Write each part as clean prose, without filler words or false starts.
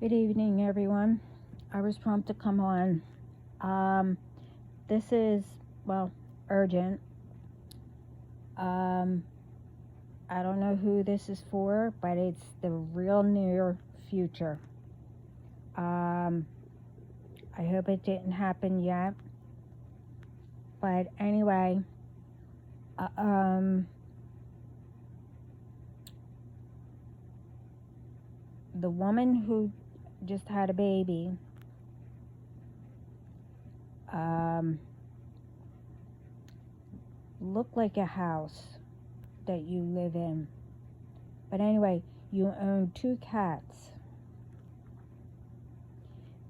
Good evening, everyone. I was prompted to come on. This is, well, urgent. I don't know who this is for, but it's the real near future. I hope it didn't happen yet. But anyway, the woman who just had a baby, looked like a house that you live in. But anyway, you own 2 cats.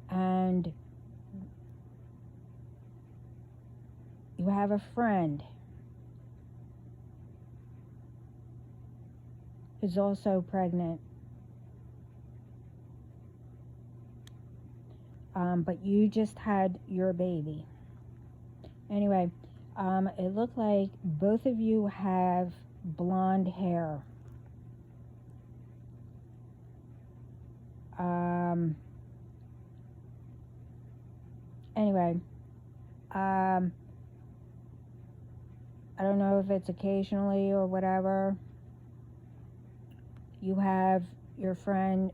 And you have a friend who's also pregnant. But you just had your baby. Anyway, it looked like both of you have blonde hair. Anyway, I don't know if it's occasionally or whatever. You have your friend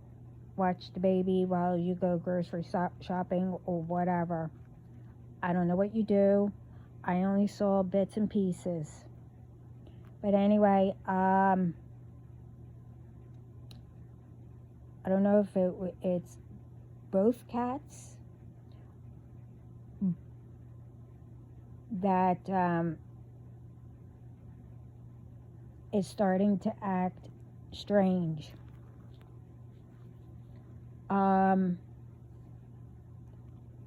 watch the baby while you go grocery shopping or whatever. I don't know what you do. I only saw bits and pieces. But anyway, I don't know if it's both cats that is starting to act strange.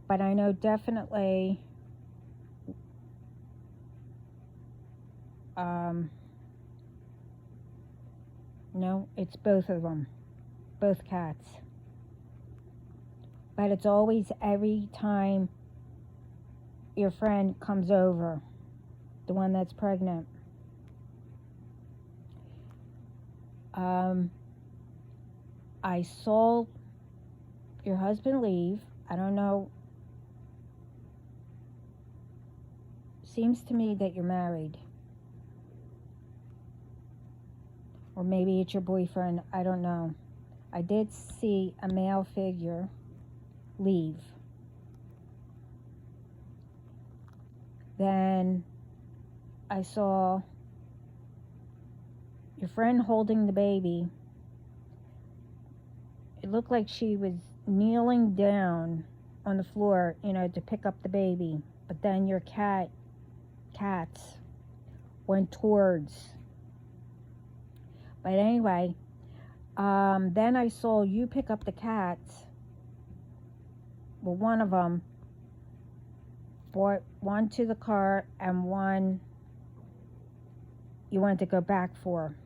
But I know definitely no, it's both of them, both cats. But it's always every time your friend comes over, the one that's pregnant. I saw your husband leave. I don't know. Seems to me that you're married. Or maybe it's your boyfriend. I don't know. I did see a male figure leave. Then I saw your friend holding the baby. It looked like she was kneeling down on the floor, to pick up the baby. But then your cats went towards. But anyway, then I saw you pick up the cats. Well, one of them brought one to the car and one you wanted to go back for.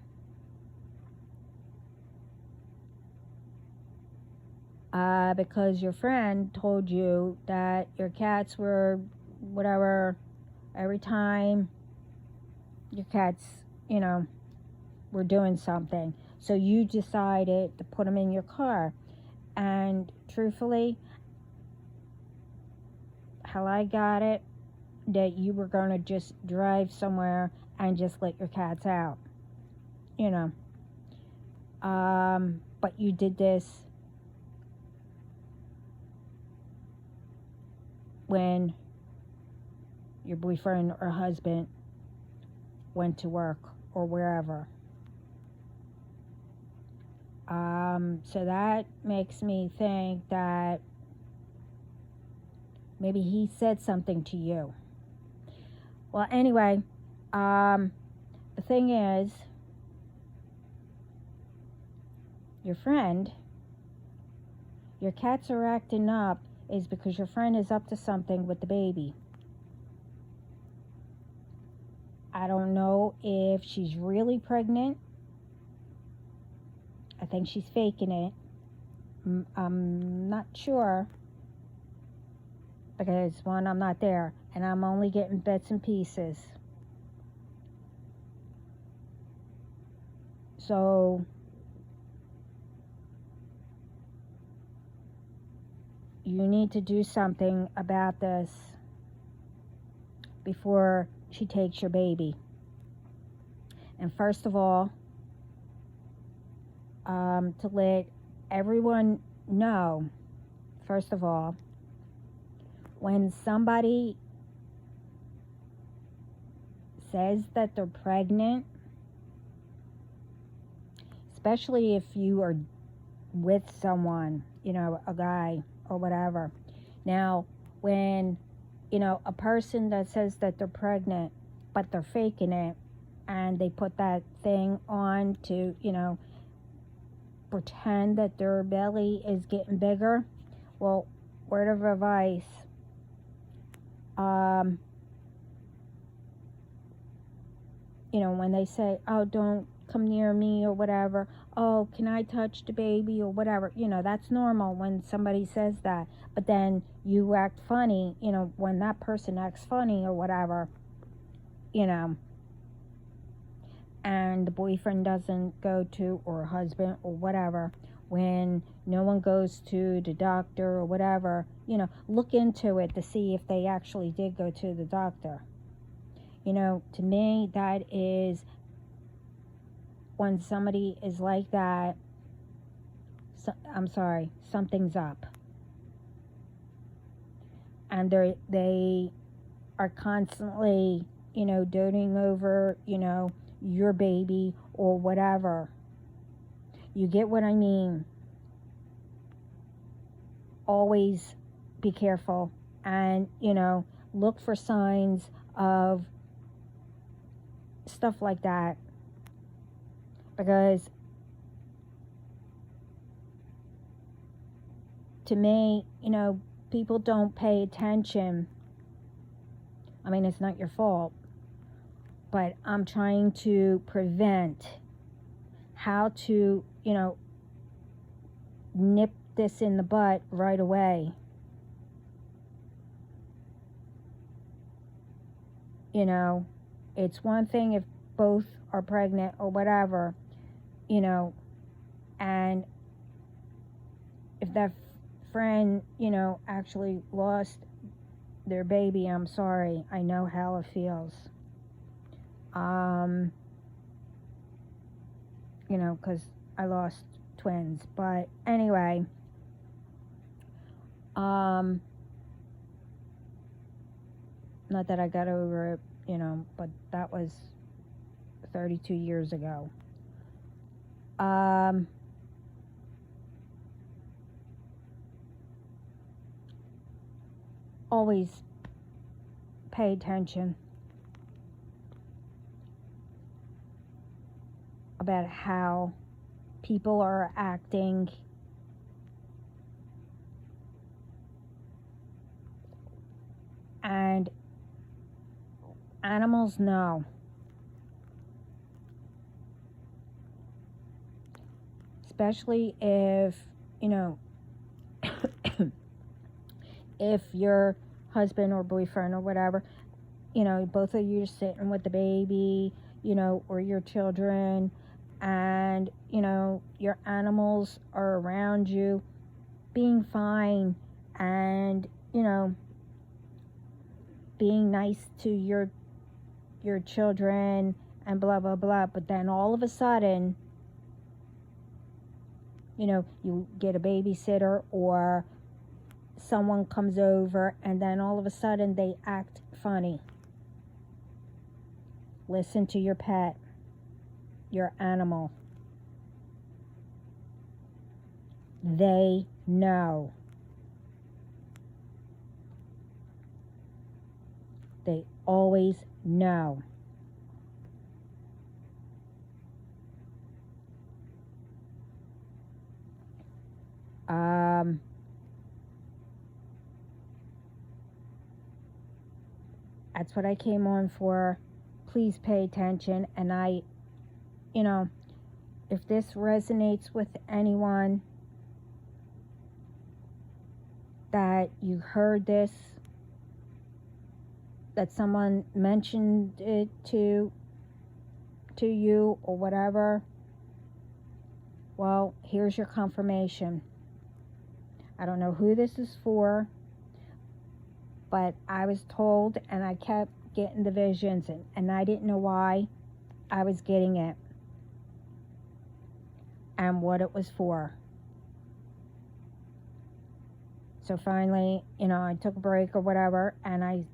Because your friend told you that your cats were whatever, every time your cats, were doing something. So you decided to put them in your car. And truthfully, how I got it, that you were going to just drive somewhere and just let your cats out. But you did this when your boyfriend or husband went to work or wherever. So that makes me think that maybe he said something to you. Well, anyway, the thing is, your friend, your cats are acting up is because your friend is up to something with the baby. I don't know if she's really pregnant. I think she's faking it. I'm not sure because, one, I'm not there and I'm only getting bits and pieces. So you need to do something about this before she takes your baby. And first of all, to let everyone know, first of all, when somebody says that they're pregnant, especially if you are with someone, a guy or whatever. Now, when, a person that says that they're pregnant, but they're faking it, and they put that thing on to, pretend that their belly is getting bigger, well, word of advice, when they say, oh, don't come near me or whatever, oh, can I touch the baby or whatever, that's normal when somebody says that. But then you act funny, when that person acts funny or whatever, and the boyfriend doesn't go to, or husband or whatever, when no one goes to the doctor or whatever, look into it to see if they actually did go to the doctor. To me, that is, when somebody is like that, something's up. And they are constantly, doting over, your baby or whatever. You get what I mean? Always be careful and, look for signs of stuff like that. Because to me, people don't pay attention. I mean, it's not your fault, but I'm trying to prevent how to, nip this in the butt right away. It's one thing if both are pregnant or whatever, and if that friend, actually lost their baby, I'm sorry. I know how it feels. Because I lost twins. But anyway, not that I got over it, but that was 32 years ago. Always pay attention about how people are acting, and animals know. Especially if, if your husband or boyfriend or whatever, both of you are sitting with the baby, or your children, and, your animals are around you being fine and, being nice to your children and blah, blah, blah. But then all of a sudden, you get a babysitter or someone comes over, and then all of a sudden they act funny. Listen to your pet, your animal. They know. They always know. That's what I came on for. Please pay attention. And I, if this resonates with anyone, that you heard this, that someone mentioned it to you or whatever, well, here's your confirmation. I don't know who this is for, but I was told, and I kept getting the visions, and I didn't know why I was getting it and what it was for. So finally, I took a break or whatever, and I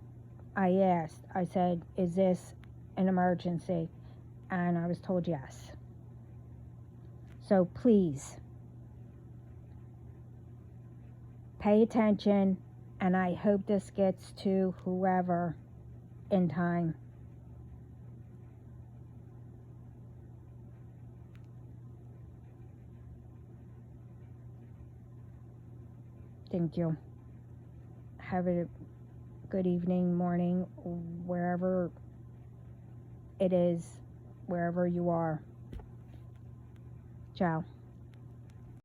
asked, I said, is this an emergency? And I was told yes. So please, pay attention, and I hope this gets to whoever in time. Thank you. Have a good evening, morning, wherever it is, wherever you are. Ciao.